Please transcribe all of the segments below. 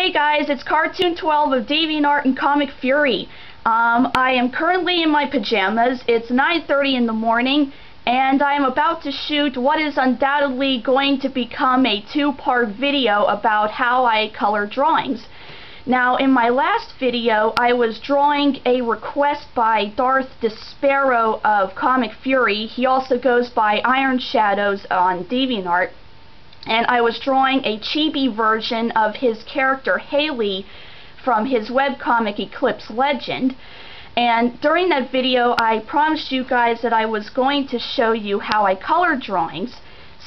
Hey guys, it's Cartoon 12 of DeviantArt and Comic Fury. I am currently in my pajamas. It's 9:30 in the morning, and I am about to shoot what is undoubtedly going to become a two-part video about how I color drawings. Now, in my last video, I was drawing a request by Darth Despero of Comic Fury. He also goes by Iron Shadows on DeviantArt. And I was drawing a chibi version of his character Haley from his webcomic Eclipse Legend. And during that video I promised you guys that I was going to show you how I color drawings.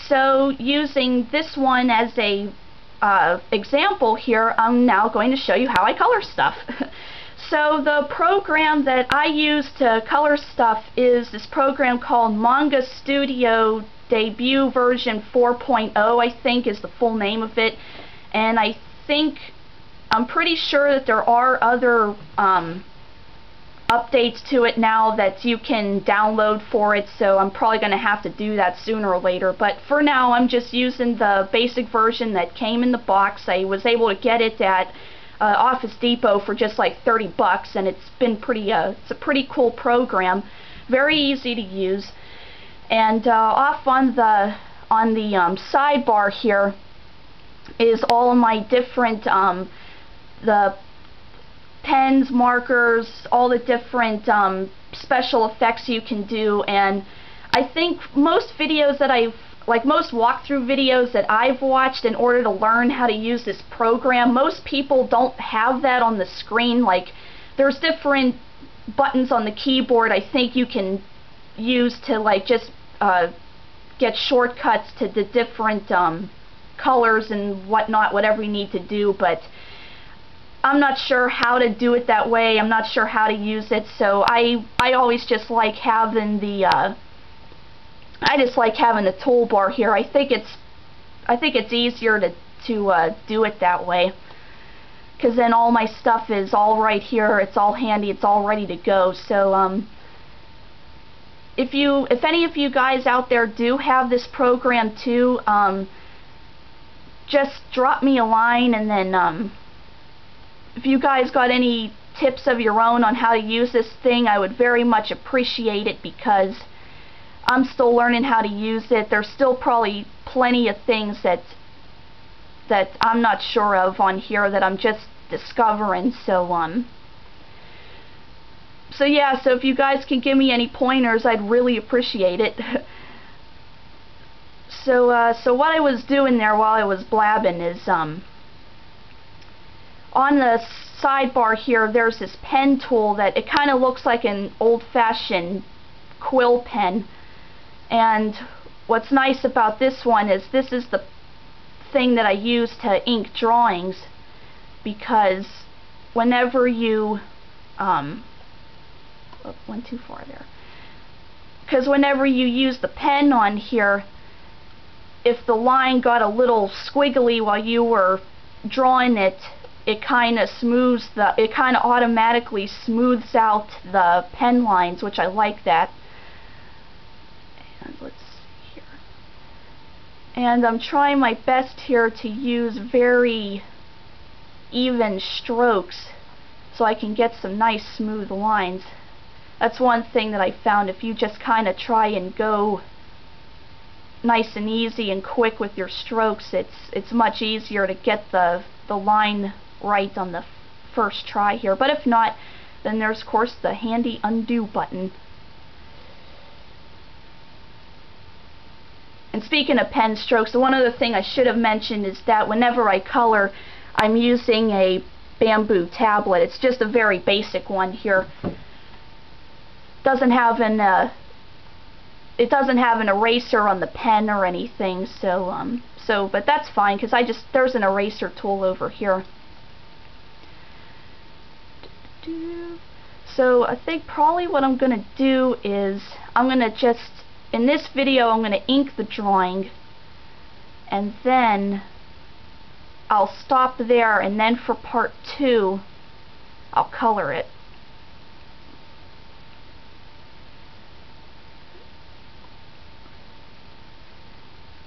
So using this one as a example here, I'm now going to show you how I color stuff. So the program that I use to color stuff is this program called Manga Studio Debut version 4.0, I think is the full name of it. And I'm pretty sure that there are other updates to it now that you can download for it, so I'm probably going to have to do that sooner or later. But for now, I'm just using the basic version that came in the box. I was able to get it at Office Depot for just like 30 bucks, and it's been it's a pretty cool program, very easy to use. And off on the sidebar here is all of my different the pens, markers, all the different special effects you can do. And I think most videos that most walkthrough videos that I've watched in order to learn how to use this program, most people don't have that on the screen. Like, there's different buttons on the keyboard I think you can use to just get shortcuts to the different colors and whatnot, whatever you need to do, but I'm not sure how to do it that way. I'm not sure how to use it, so I always just like having the toolbar here. I think it's easier to do it that way, because then all my stuff is all right here. It's all handy. It's all ready to go. So if any of you guys out there do have this program too, just drop me a line, and then if you guys got any tips of your own on how to use this thing, I would very much appreciate it, because I'm still learning how to use it. There's still probably plenty of things that I'm not sure of on here that I'm just discovering. So yeah, so if you guys can give me any pointers, I'd really appreciate it. So what I was doing there while I was blabbing is, on the sidebar here, there's this pen tool that it kind of looks like an old-fashioned quill pen. And what's nice about this one is this is the thing that I use to ink drawings, because whenever you went too far there. Because whenever you use the pen on here, if the line got a little squiggly while you were drawing it, it kind of automatically smooths out the pen lines, which I like that. And let's see here. And I'm trying my best here to use very even strokes so I can get some nice smooth lines. That's one thing that I found. If you just kind of try and go nice and easy and quick with your strokes, it's much easier to get the line right on the first try here. But if not, then there's of course the handy undo button. And speaking of pen strokes, the one other thing I should have mentioned is that whenever I color, I'm using a bamboo tablet. It's just a very basic one here. It doesn't have an eraser on the pen or anything, but that's fine, because there's an eraser tool over here. So I think probably what I'm gonna do is in this video I'm gonna ink the drawing, and then I'll stop there, and then for part 2 I'll color it.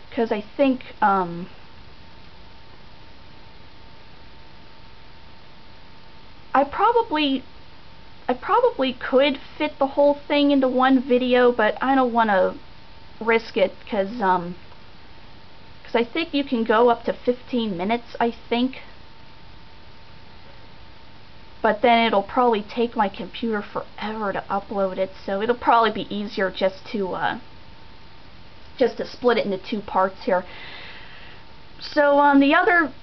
Because I think probably could fit the whole thing into one video, but I don't want to risk it because I think you can go up to 15 minutes, I think. But then it'll probably take my computer forever to upload it, so it'll probably be easier just to split it into 2 parts here. So the other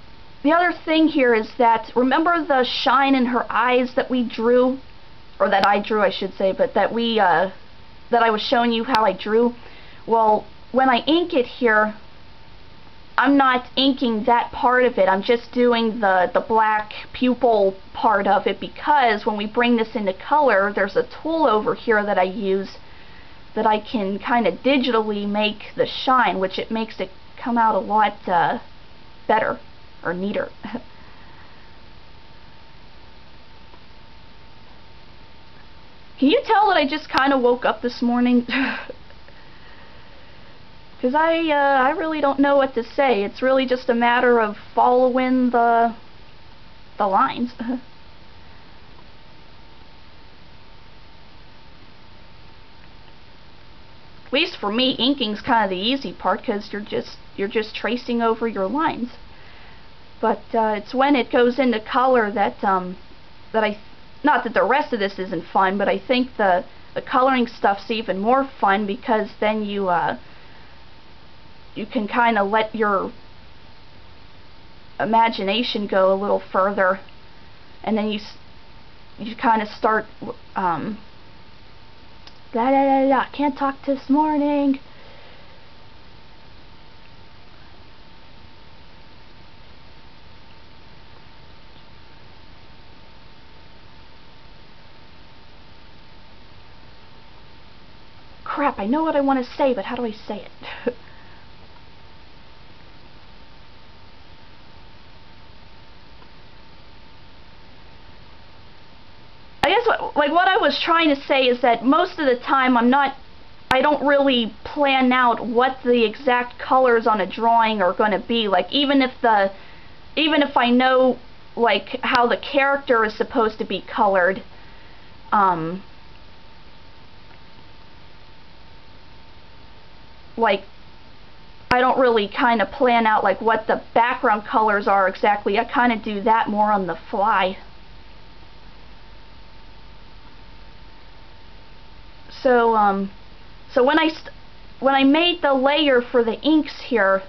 thing here is that, remember the shine in her eyes that we drew, or that I drew, I should say, but that I was showing you how I drew? Well, when I ink it here, I'm not inking that part of it. I'm just doing the black pupil part of it, because when we bring this into color, there's a tool over here that I use that I can kind of digitally make the shine, which it makes it come out a lot better or neater. Can you tell that I just kind of woke up this morning? Because I really don't know what to say. It's really just a matter of following the lines. At least for me, inking's kind of the easy part, because you're just tracing over your lines. But it's when it goes into color that not that the rest of this isn't fun, but I think the coloring stuff's even more fun, because then you can kind of let your imagination go a little further, and then you kind of start can't talk this morning. Crap, I know what I want to say, but how do I say it? I guess what I was trying to say is that most of the time I don't really plan out what the exact colors on a drawing are going to be. Like, even if I know like how the character is supposed to be colored, like, I don't really kind of plan out like what the background colors are exactly. I kind of do that more on the fly. So when I made the layer for the inks here,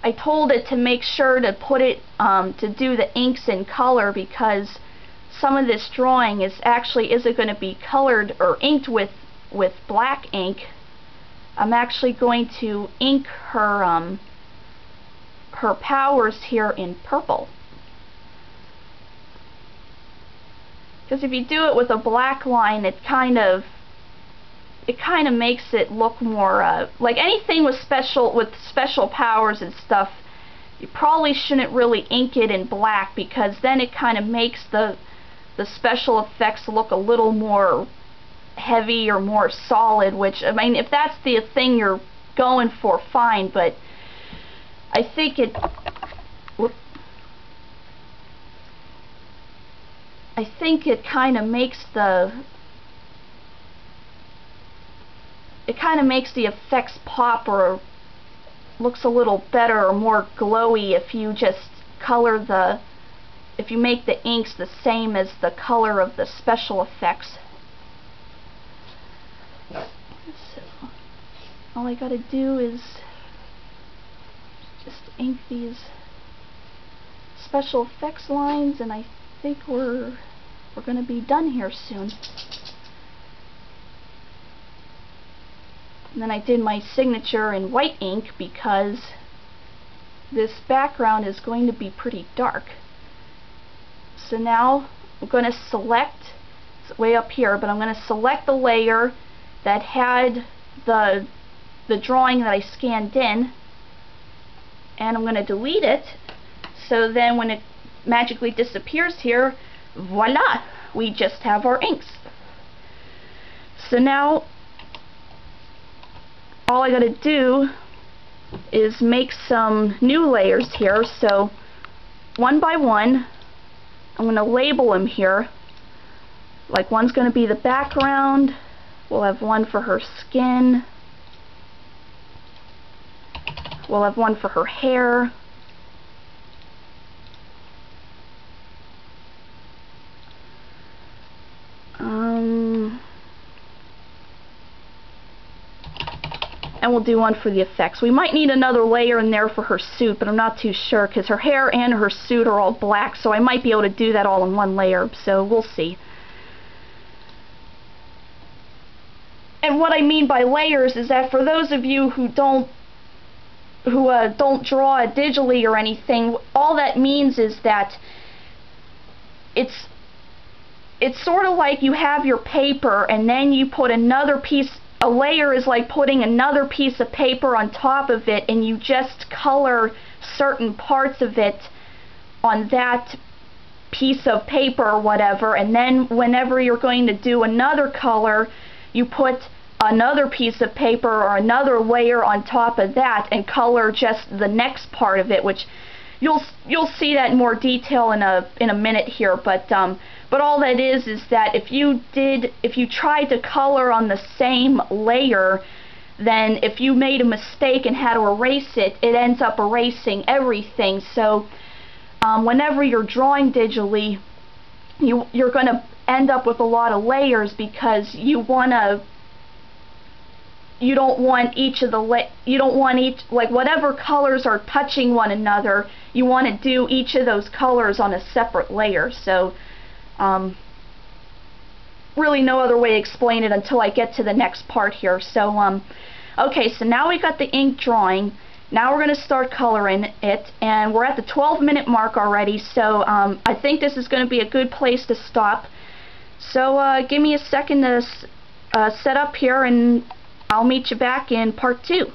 I told it to make sure to put it to do the inks in color, because some of this drawing isn't going to be colored or inked with black ink. I'm actually going to ink her powers here in purple. Because if you do it with a black line, it kind of makes it look more like anything with special powers and stuff. You probably shouldn't really ink it in black, because then it kind of makes the special effects look a little more heavy or more solid, which, I mean, if that's the thing you're going for, fine, but I think it kind of makes the effects pop, or looks a little better or more glowy if you just if you make the inks the same as the color of the special effects. So all I gotta do is just ink these special effects lines, and I think we're gonna be done here soon. And then I did my signature in white ink, because this background is going to be pretty dark. So now I'm going to select, it's way up here, but I'm going to select the layer that had the drawing that I scanned in, and I'm going to delete it, so then when it magically disappears here, voila, we just have our inks. So now all I gotta do is make some new layers here. So one by one, I'm gonna label them here, like one's going to be the background. We'll have one for her skin. We'll have one for her hair. And we'll do one for the effects. We might need another layer in there for her suit, but I'm not too sure because her hair and her suit are all black, so I might be able to do that all in one layer, so we'll see. And what I mean by layers is that for those of you who don't draw digitally or anything, all that means is that it's sort of like you have your paper and then you put another piece. A layer is like putting another piece of paper on top of it, and you just color certain parts of it on that piece of paper or whatever, and then whenever you're going to do another color, you put another piece of paper or another layer on top of that and color just the next part of it, which you'll see that in more detail in a minute here, but all that is that if you tried to color on the same layer, then if you made a mistake and had to erase it, it ends up erasing everything. So whenever you're drawing digitally, you're going to end up with a lot of layers because you don't want each like whatever colors are touching one another, you want to do each of those colors on a separate layer. So really no other way to explain it until I get to the next part here. So okay, so now we got the ink drawing. Now we're going to start coloring it, and we're at the 12-minute mark already, so I think this is going to be a good place to stop. So give me a second to set up here, and I'll meet you back in part 2.